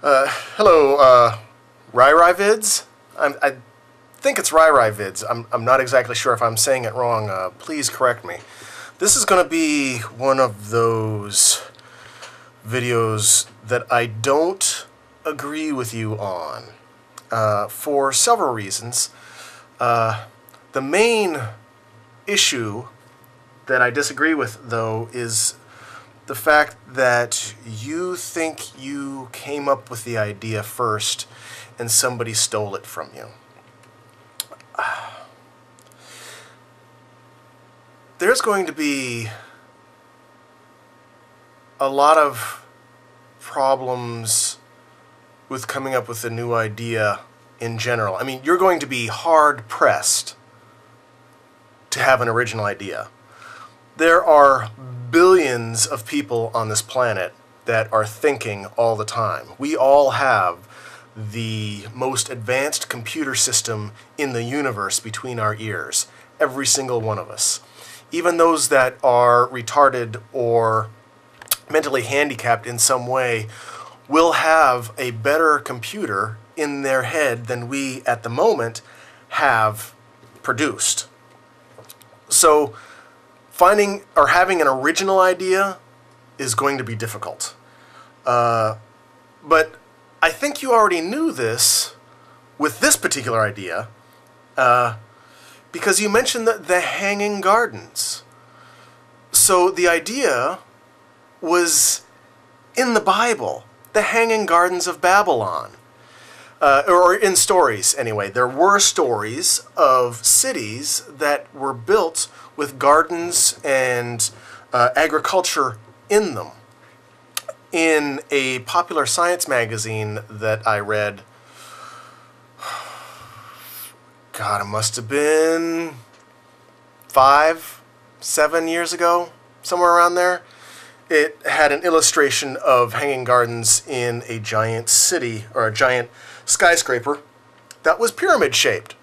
Hello, RyRyVids? I think it's RyRyVids. I'm not exactly sure if I'm saying it wrong. Please correct me. This is going to be one of those videos that I don't agree with you on for several reasons. The main issue that I disagree with, though, is the fact that you think you came up with the idea first and somebody stole it from you. There's going to be a lot of problems with coming up with a new idea in general. I mean, you're going to be hard-pressed to have an original idea. There are billions of people on this planet that are thinking all the time. We all have the most advanced computer system in the universe between our ears, every single one of us. Even those that are retarded or mentally handicapped in some way will have a better computer in their head than we at the moment have produced. So finding or having an original idea is going to be difficult. But I think you already knew this with this particular idea because you mentioned the Hanging Gardens. So the idea was in the Bible, the Hanging Gardens of Babylon. Or in stories, anyway. There were stories of cities that were built with gardens and agriculture in them. In a popular science magazine that I read, God, it must have been 5, 7 years ago, somewhere around there. It had an illustration of hanging gardens in a giant city, or a giant skyscraper that was pyramid-shaped.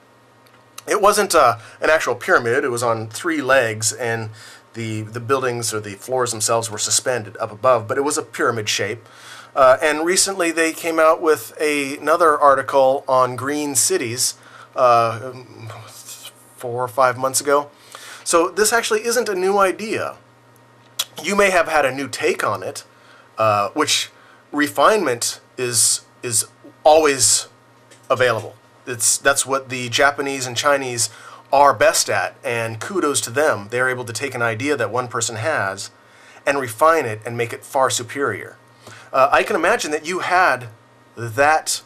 It wasn't an actual pyramid. It was on 3 legs, and the buildings or the floors themselves were suspended up above, but it was a pyramid shape. And recently they came out with another article on green cities 4 or 5 months ago. So this actually isn't a new idea. You may have had a new take on it, which refinement is always available. That's what the Japanese and Chinese are best at, and kudos to them. They're able to take an idea that one person has and refine it and make it far superior. I can imagine that you had that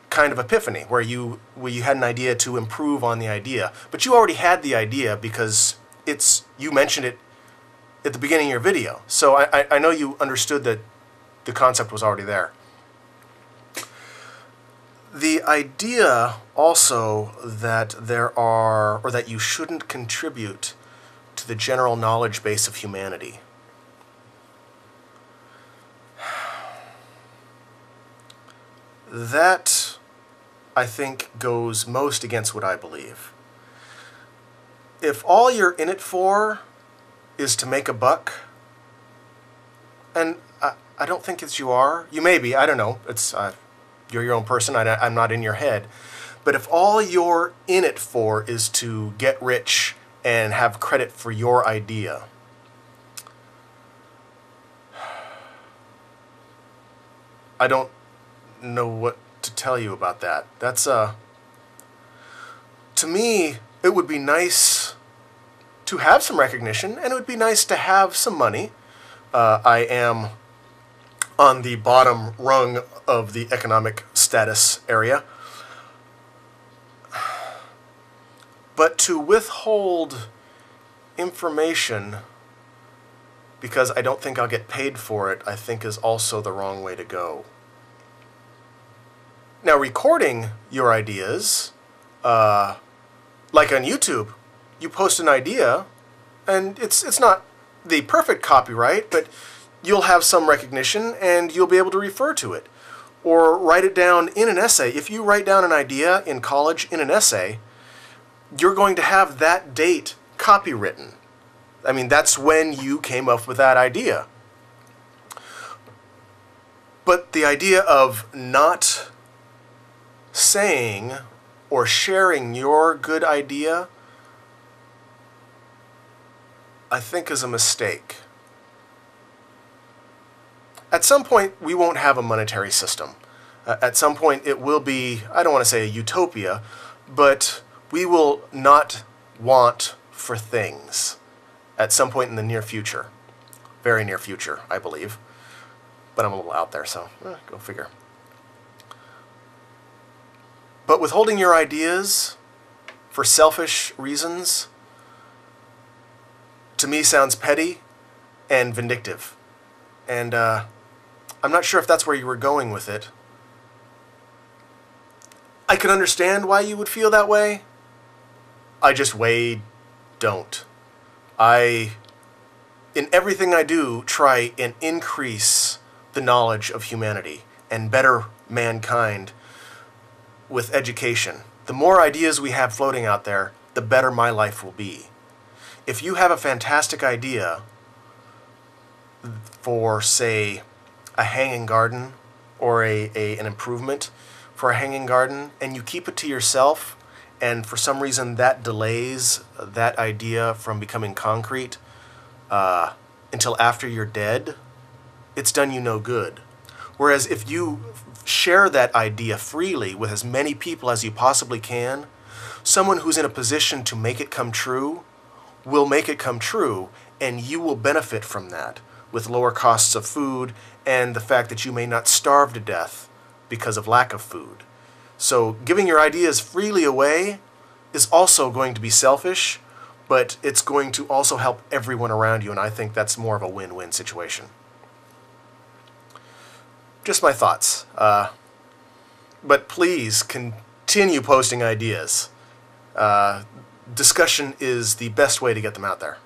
kind of epiphany where you had an idea to improve on the idea, but you already had the idea because you mentioned it at the beginning of your video. So I know you understood that the concept was already there. The idea also that that you shouldn't contribute to the general knowledge base of humanity. That, I think, goes most against what I believe. If all you're in it for is to make a buck, and I don't think it's you are. You may be, I don't know. You're your own person, I'm not in your head. But if all you're in it for is to get rich and have credit for your idea, I don't know what to tell you about that. That's, to me, it would be nice to have some recognition, and it would be nice to have some money. I am on the bottom rung of the economic status area. But to withhold information because I don't think I'll get paid for it, I think is also the wrong way to go. Now, recording your ideas, like on YouTube, you post an idea, and it's not the perfect copyright, but you'll have some recognition and you'll be able to refer to it. Or write it down in an essay. If you write down an idea in college in an essay, you're going to have that date copywritten. I mean, that's when you came up with that idea. But But the idea of not saying or sharing your good idea, I think, is a mistake. At some point, we won't have a monetary system. At some point, it will be, I don't want to say a utopia, but we will not want for things at some point in the near future. Very near future, I believe. But I'm a little out there, so go figure. But withholding your ideas for selfish reasons, to me, sounds petty and vindictive. And I'm not sure if that's where you were going with it. I can understand why you would feel that way. I just don't. In everything I do, try and increase the knowledge of humanity and better mankind with education. The more ideas we have floating out there, the better my life will be. If you have a fantastic idea for, say, a hanging garden or an improvement for a hanging garden, and you keep it to yourself, and for some reason that delays that idea from becoming concrete until after you're dead, it's done you no good. Whereas if you share that idea freely with as many people as you possibly can, someone who's in a position to make it come true will make it come true, and you will benefit from that with lower costs of food and the fact that you may not starve to death because of lack of food. So giving your ideas freely away is also going to be selfish, but it's going to also help everyone around you, and I think that's more of a win-win situation. Just my thoughts. But please continue posting ideas. Discussion is the best way to get them out there.